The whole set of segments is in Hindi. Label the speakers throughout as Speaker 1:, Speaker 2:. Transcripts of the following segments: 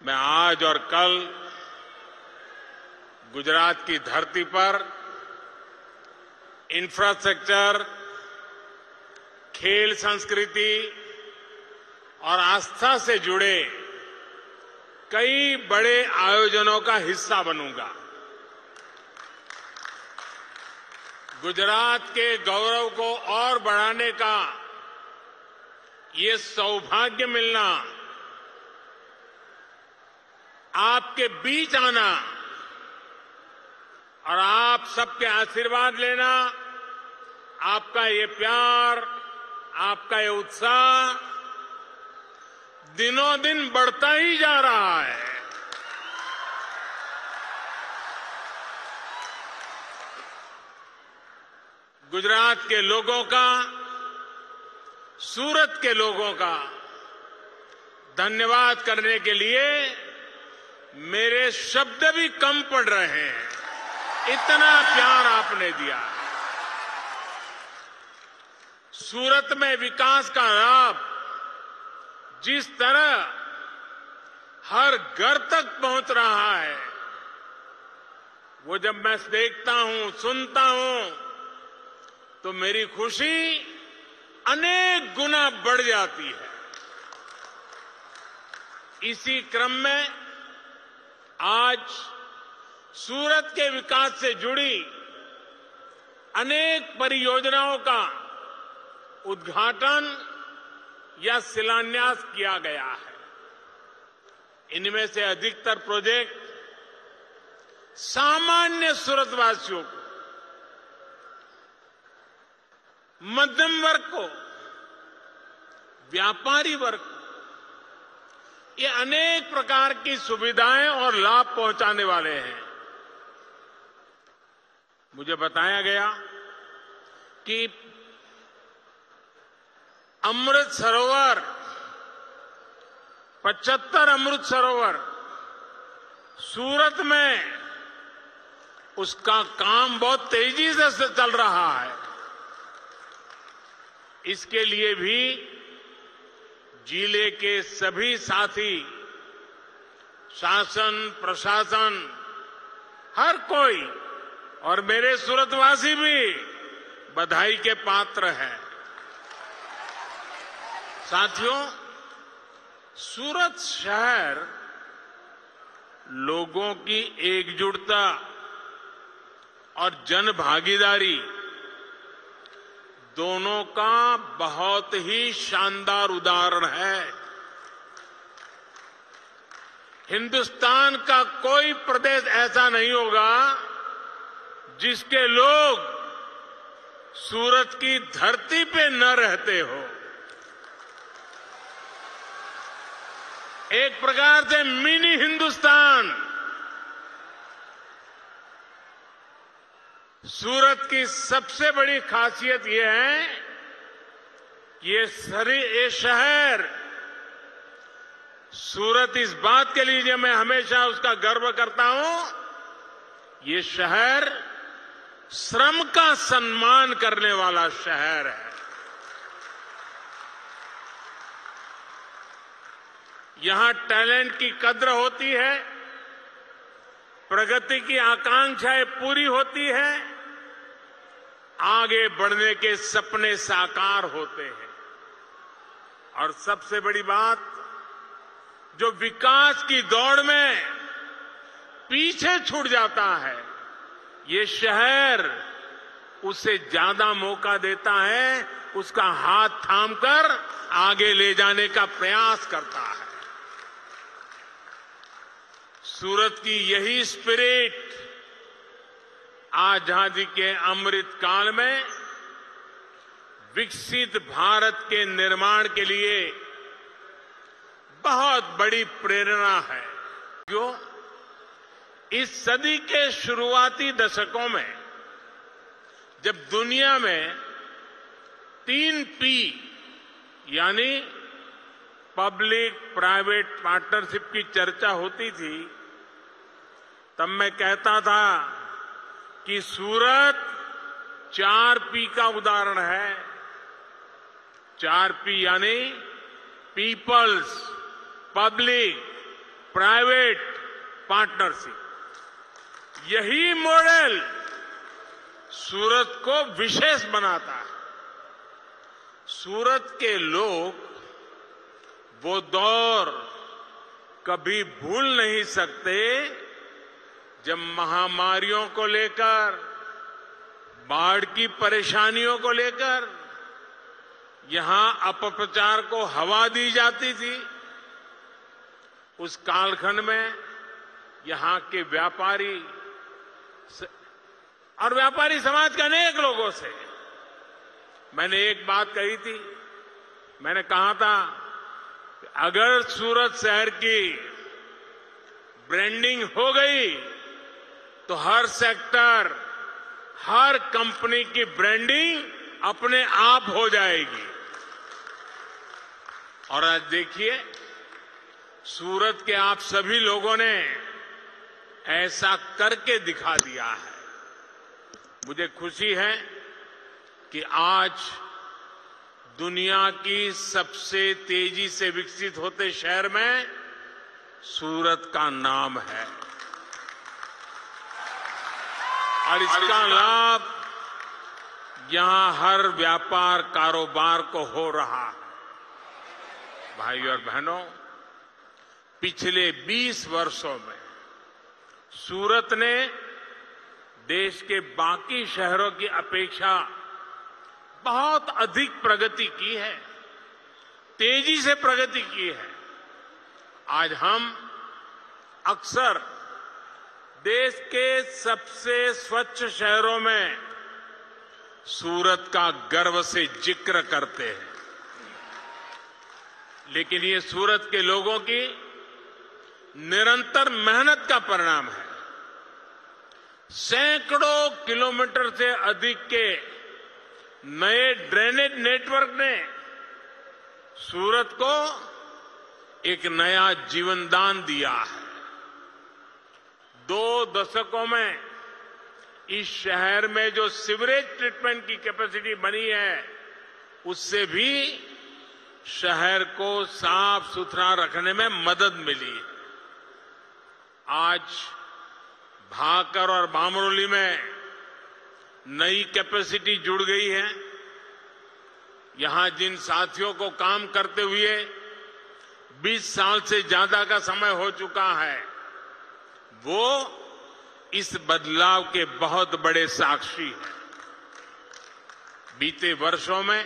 Speaker 1: मैं आज और कल गुजरात की धरती पर इंफ्रास्ट्रक्चर, खेल संस्कृति और आस्था से जुड़े कई बड़े आयोजनों का हिस्सा बनूंगा। गुजरात के गौरव को और बढ़ाने का ये सौभाग्य मिलना, आपके बीच आना और आप सबके आशीर्वाद लेना, आपका ये प्यार, आपका ये उत्साह दिनों दिन बढ़ता ही जा रहा है। गुजरात के लोगों का, सूरत के लोगों का धन्यवाद करने के लिए मेरे शब्द भी कम पड़ रहे हैं। इतना प्यार आपने दिया। सूरत में विकास का लाभ जिस तरह हर घर तक पहुंच रहा है, वो जब मैं देखता हूं, सुनता हूं, तो मेरी खुशी अनेक गुना बढ़ जाती है। इसी क्रम में आज सूरत के विकास से जुड़ी अनेक परियोजनाओं का उद्घाटन या शिलान्यास किया गया है। इनमें से अधिकतर प्रोजेक्ट सामान्य सूरतवासियों को, मध्यम वर्ग को, व्यापारी वर्ग को, ये अनेक प्रकार की सुविधाएं और लाभ पहुंचाने वाले हैं। मुझे बताया गया कि अमृत सरोवर, 75 अमृत सरोवर सूरत में उसका काम बहुत तेजी से चल रहा है। इसके लिए भी जिले के सभी साथी, शासन, प्रशासन, हर कोई और मेरे सूरतवासी भी बधाई के पात्र हैं। साथियों, सूरत शहर लोगों की एकजुटता और जन भागीदारी दोनों का बहुत ही शानदार उदाहरण है। हिंदुस्तान का कोई प्रदेश ऐसा नहीं होगा जिसके लोग सूरत की धरती पे न रहते हो। एक प्रकार से मिनी हिंदुस्तान सूरत की सबसे बड़ी खासियत यह है कि ये शहर, सूरत इस बात के लिए मैं हमेशा उसका गर्व करता हूं, ये शहर श्रम का सम्मान करने वाला शहर है। यहां टैलेंट की कद्र होती है, प्रगति की आकांक्षाएं पूरी होती है, आगे बढ़ने के सपने साकार होते हैं। और सबसे बड़ी बात, जो विकास की दौड़ में पीछे छूट जाता है, ये शहर उसे ज्यादा मौका देता है, उसका हाथ थामकर आगे ले जाने का प्रयास करता है। सूरत की यही स्पिरिट आजादी के अमृत काल में विकसित भारत के निर्माण के लिए बहुत बड़ी प्रेरणा है। क्यों? इस सदी के शुरुआती दशकों में जब दुनिया में 3 P यानी पब्लिक प्राइवेट पार्टनरशिप की चर्चा होती थी, तब मैं कहता था कि सूरत 4 P का उदाहरण है। 4 P यानी पीपल्स, पब्लिक, प्राइवेट पार्टनरशिप, यही मॉडल सूरत को विशेष बनाता है। सूरत के लोग वो दौर कभी भूल नहीं सकते जब महामारियों को लेकर, बाढ़ की परेशानियों को लेकर यहां अपप्रचार को हवा दी जाती थी। उस कालखंड में यहां के व्यापारी और व्यापारी समाज के अनेक लोगों से मैंने एक बात कही थी। मैंने कहा था कि अगर सूरत शहर की ब्रांडिंग हो गई तो हर सेक्टर, हर कंपनी की ब्रांडिंग अपने आप हो जाएगी। और आज देखिए, सूरत के आप सभी लोगों ने ऐसा करके दिखा दिया है। मुझे खुशी है कि आज दुनिया की सबसे तेजी से विकसित होते शहर में सूरत का नाम है और इसका लाभ यहां हर व्यापार कारोबार को हो रहा है। भाई और बहनों, पिछले 20 वर्षों में सूरत ने देश के बाकी शहरों की अपेक्षा बहुत अधिक प्रगति की है, तेजी से प्रगति की है। आज हम अक्सर देश के सबसे स्वच्छ शहरों में सूरत का गर्व से जिक्र करते हैं, लेकिन ये सूरत के लोगों की निरंतर मेहनत का परिणाम है। सैकड़ों किलोमीटर से अधिक के नए ड्रेनेज नेटवर्क ने सूरत को एक नया जीवनदान दिया है। 2 दशकों में इस शहर में जो सीवरेज ट्रीटमेंट की कैपेसिटी बनी है, उससे भी शहर को साफ सुथरा रखने में मदद मिली है। आज भाकर और बामरोली में नई कैपेसिटी जुड़ गई है। यहां जिन साथियों को काम करते हुए 20 साल से ज्यादा का समय हो चुका है, वो इस बदलाव के बहुत बड़े साक्षी हैं। बीते वर्षों में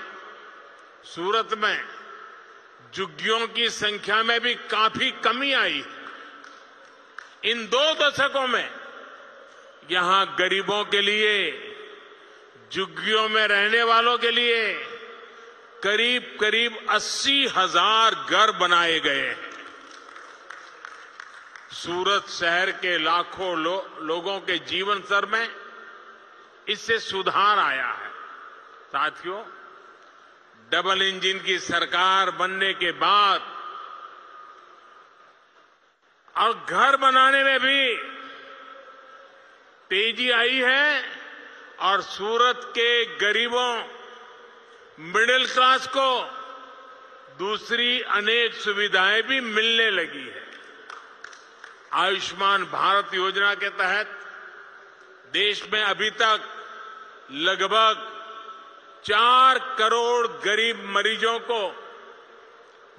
Speaker 1: सूरत में झुग्गियों की संख्या में भी काफी कमी आई है। इन 2 दशकों में यहां गरीबों के लिए, झुग्गियों में रहने वालों के लिए करीब करीब 80,000 घर बनाए गए हैं। सूरत शहर के लाखों लोगों के जीवन स्तर में इससे सुधार आया है। साथियों, डबल इंजन की सरकार बनने के बाद और घर बनाने में भी तेजी आई है और सूरत के गरीबों, मिडिल क्लास को दूसरी अनेक सुविधाएं भी मिलने लगी है। आयुष्मान भारत योजना के तहत देश में अभी तक लगभग 4 करोड़ गरीब मरीजों को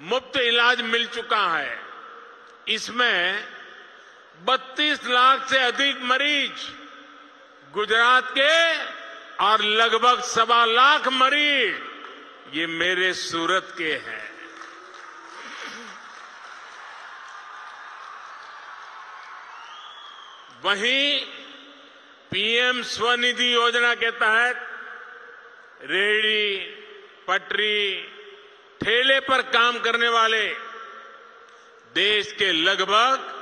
Speaker 1: मुफ्त इलाज मिल चुका है। इसमें 32 लाख से अधिक मरीज गुजरात के और लगभग 1.25 लाख मरीज ये मेरे सूरत के हैं। वहीं पीएम स्वनिधि योजना के तहत रेहड़ी, पटरी, ठेले पर काम करने वाले देश के लगभग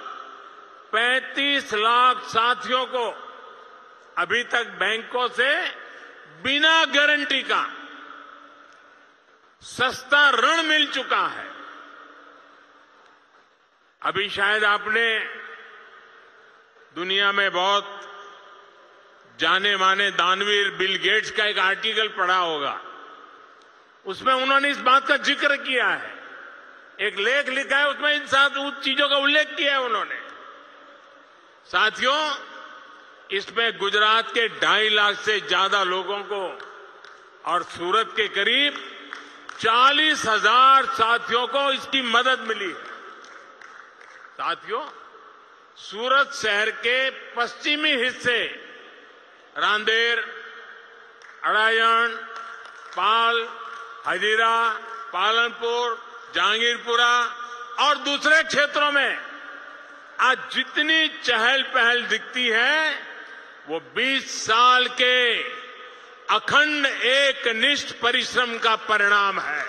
Speaker 1: 35 लाख साथियों को अभी तक बैंकों से बिना गारंटी का सस्ता ऋण मिल चुका है। अभी शायद आपने दुनिया में बहुत जाने माने दानवीर बिल गेट्स का एक आर्टिकल पढ़ा होगा। उसमें उन्होंने इस बात का जिक्र किया है एक लेख लिखा है, उसमें इन 7 चीजों का उल्लेख किया है उन्होंने। साथियों, इसमें गुजरात के 2.5 लाख से ज्यादा लोगों को और सूरत के करीब 40,000 साथियों को इसकी मदद मिली है। साथियों, सूरत शहर के पश्चिमी हिस्से रांदेर, अड़ायन, पाल, हजीरा, पालनपुर, जहांगीरपुरा और दूसरे क्षेत्रों में आज जितनी चहल पहल दिखती है वो 20 साल के अखंड एकनिष्ठ परिश्रम का परिणाम है।